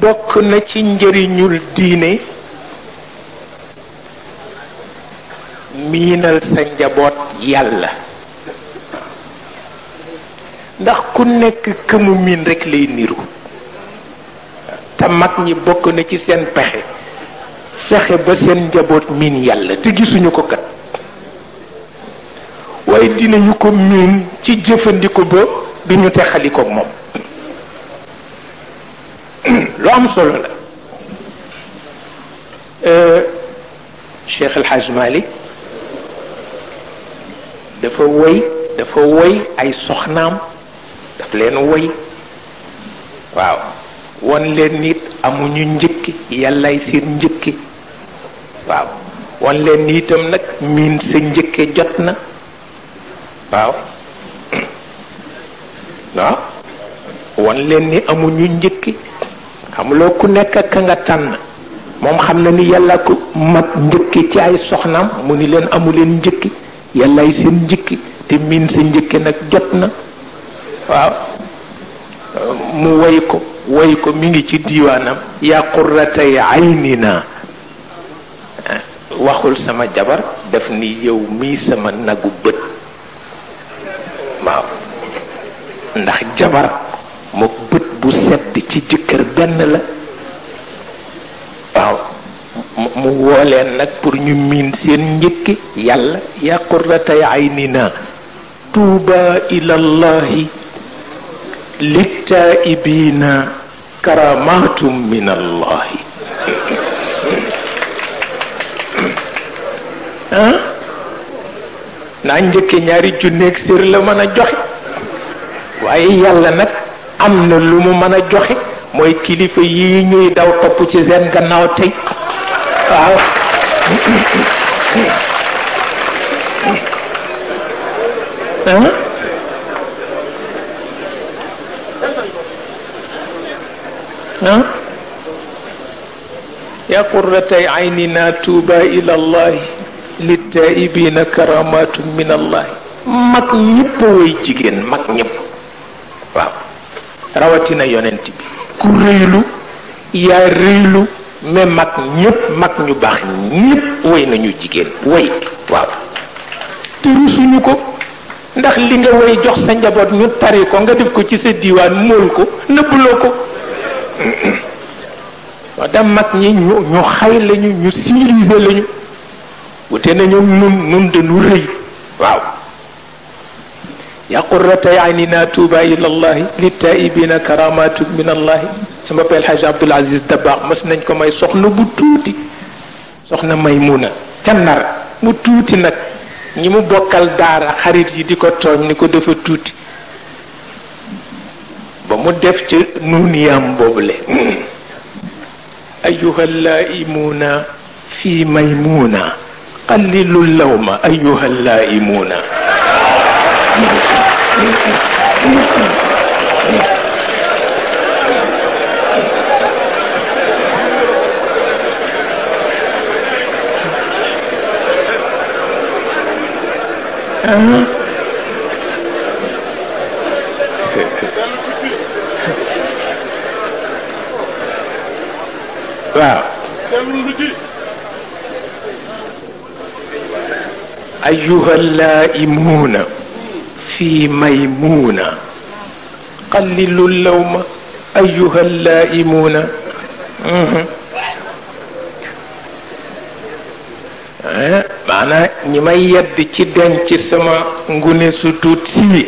bokk na ci njëriñul diine miinal sa njaboot yàlla, ndax ku nekk këmu miin rekk lay niru. te mag ñi bokk na ci seen pexe fexe ba seen njaboot miin yàlla te gisuñu ko kat, waaye dinañu ko miin ci jëfandiku ba duñu texalikook moom. lu am solo la. Cheikh El Hadj Malick dafa woy ay soxnaam, daf leen woy, waaw, won leen nit amuñu njëkki, yàllaay seen njëkki, waaw, won leen ni itam nag miin sa njëkke jot na, waaw, waaw, won leen ni amuñu njëkki. xamuloo ku nekk ak ka nga tànn, moom xam na ni yàlla ko mag njëkki ci ay soxnaam, mu ni leen amu leen njëkki, yàllaay seen njëkki, te miin sa njëkke nag jot na, waaw. mu woy ko mi ngi ci diiwaanam, yaa qurratay aynina, waxul sama jabar, daf ni yow mii sama nagu bët, waaw, ndax jabar mook bët bu sedd ci jëkkër benn la, waaw. mu wooleen nag pour ñu miin seen njëkki yàlla, yaa qurratay aynina tuuba ilallahi littaibina karamatum min allahi. naa njëkke ñaari junneeg sér la mën a joxe, waaye yàlla nag am na lu mu mën a joxe, mooy kilifa yi ñuy daw topp ci seen gannaaw tey, waaw. yaa qurratay aynina tuuba ila allahi littaibina karamatu min allahi. mag ñëpp way jigéen, mag ñëpp, waaw, rawatina yonent bi ku réylu yaa réylu, mais mag ñëpp, mag ñu baax ñëpp way nañu jigéen, way, waaw. te rusuñu ko, ndax li nga way jox sa njaboot ñu tari ko, nga def ko ci sa diiwaan mool ko, nëbbuloo ko. waaw, da mag ñi ñu xay lañu, ñu civilisé lañu, wute nañu nun dañu rëy, waaw. yaa qurrata aynina tuuba ila allahi littaibina karamatu min allahi. sama peel Haj Abdul Aziz Dabakh mas nañ ko may soxna bu tuuti, soxna Maymuna ca Ndar, mu tuuti nag, ñi mu bokkal daara xarit yi di ko tooñ ni ko dafa tuuti, ba mu def ci nuuniyam boobule ayuha laimuna fi maymuna qallilu lawma ayuha laimuna. waaw, ayuha laimuna fi maymuna qallilu lawma ayuha laimuna. maanaa ñi may yedd ci denc sama ngune su tuut sii,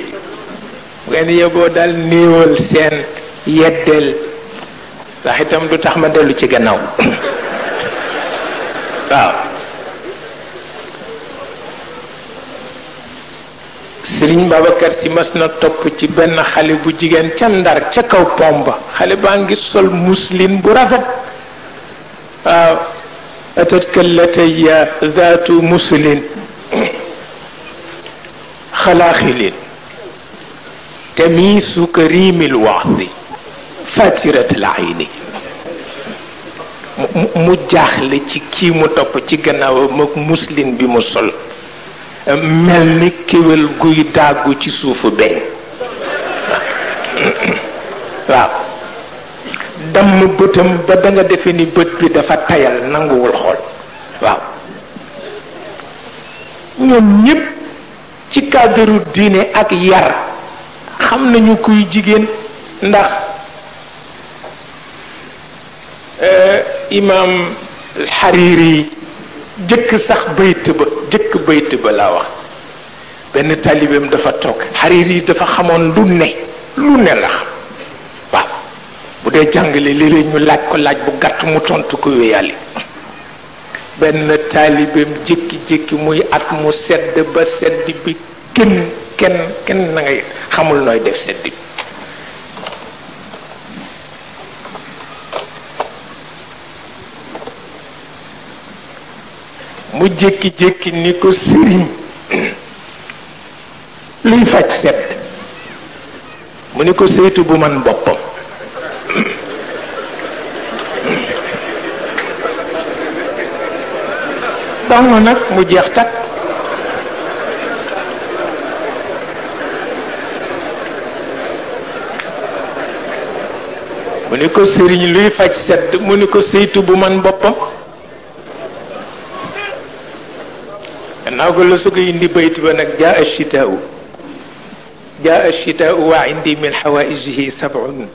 ngeen yeboo daal néewal seen yeddeel, ndax itam du tax ma dellu ci gannaaw. waaw, Sëriñ Babacar Si mas na topp ci benn xale bu jigéen ca Ndar ca kaw pomba, xale baa ngi sol muslin bu rafet, waaw. atatka lataya zaatu muslin xalaaxilin tamiisu karimil waxdi fatirat al ayni. mu jaaxle ci kii mu topp ci gannaawam ak muslin bi mu sol, mel ni kéwél guy dàggu ci suufu beñ, waaw. damm bëtam ba da nga defe ni bët bi dafa tayal nanguwul xool waaw ñoom ñépp ci cadre diine ak yar xam nañu kuy jigéen ndax imam Hariri jëkk sax jëkk bayt ba laa wax benn taalibeem dafa toog Hariri dafa xamoon lu ne la xam waaw bu dee jàngale léeg-léeg ñu laaj ko laaj bu gàtt mu tontu ko wéyali benn taalibeem jékki-jékki muy at mu sedd ba sedd bi kenn na ngay xamul nooy def sedd bi mu jékki-jékki ni ko sëriñ luy faj sedd mu ni ko saytu bu man boppam baax na nag mu jeex takk mu ni ko sëriñ luy faj sedd mu ni ko saytu bu man boppam gannaaw ko la su ko indi bayt ba nag jaa ashitaau wa indi min xawaijihi sab'un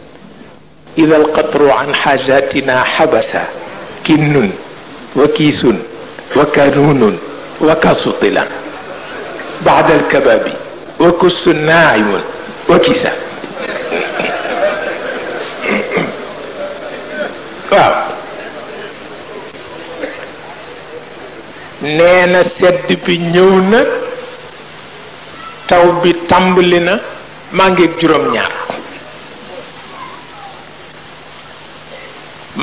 ida alqatru an xajatina xabasa kinnun wa kiisun wa kanuunun wa kasutila baada alkababi wa kussu naa'imun wa kisa waaw nee na sedd bi ñëw na taw bi tàmbali na maa ngi juróom-ñaar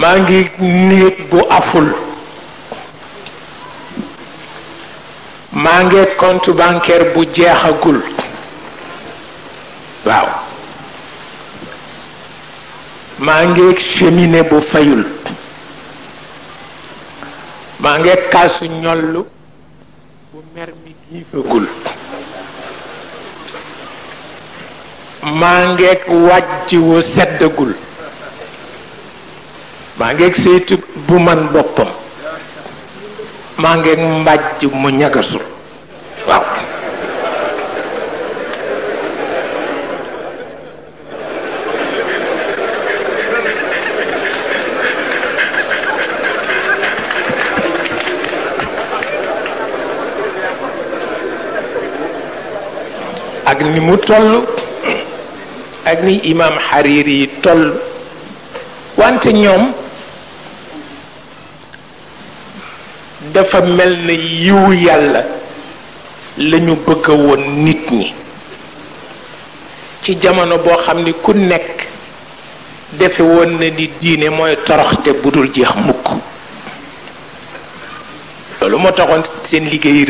maa ngi néeg bu aful maa ngi compte bancaire bu jeexagul waaw maa ngi cheminée bu fayul maa ngi kaasu ñollu bu mer mi giifagul maa ngi wàjj wu seddagul maa ngi saytu bu man boppam maa ngi mbàjj mu ñagasul waaw ak ni mu toll ak ni imam Hariri yi toll wante ñoom dafa mel na yiwu yàlla lañu bëgg woon nit ñi ci jamono boo xam ni ku nekk defe woon na ni diine mooy toroxte bu dul jeex mukk loolu moo taxoon seen liggéey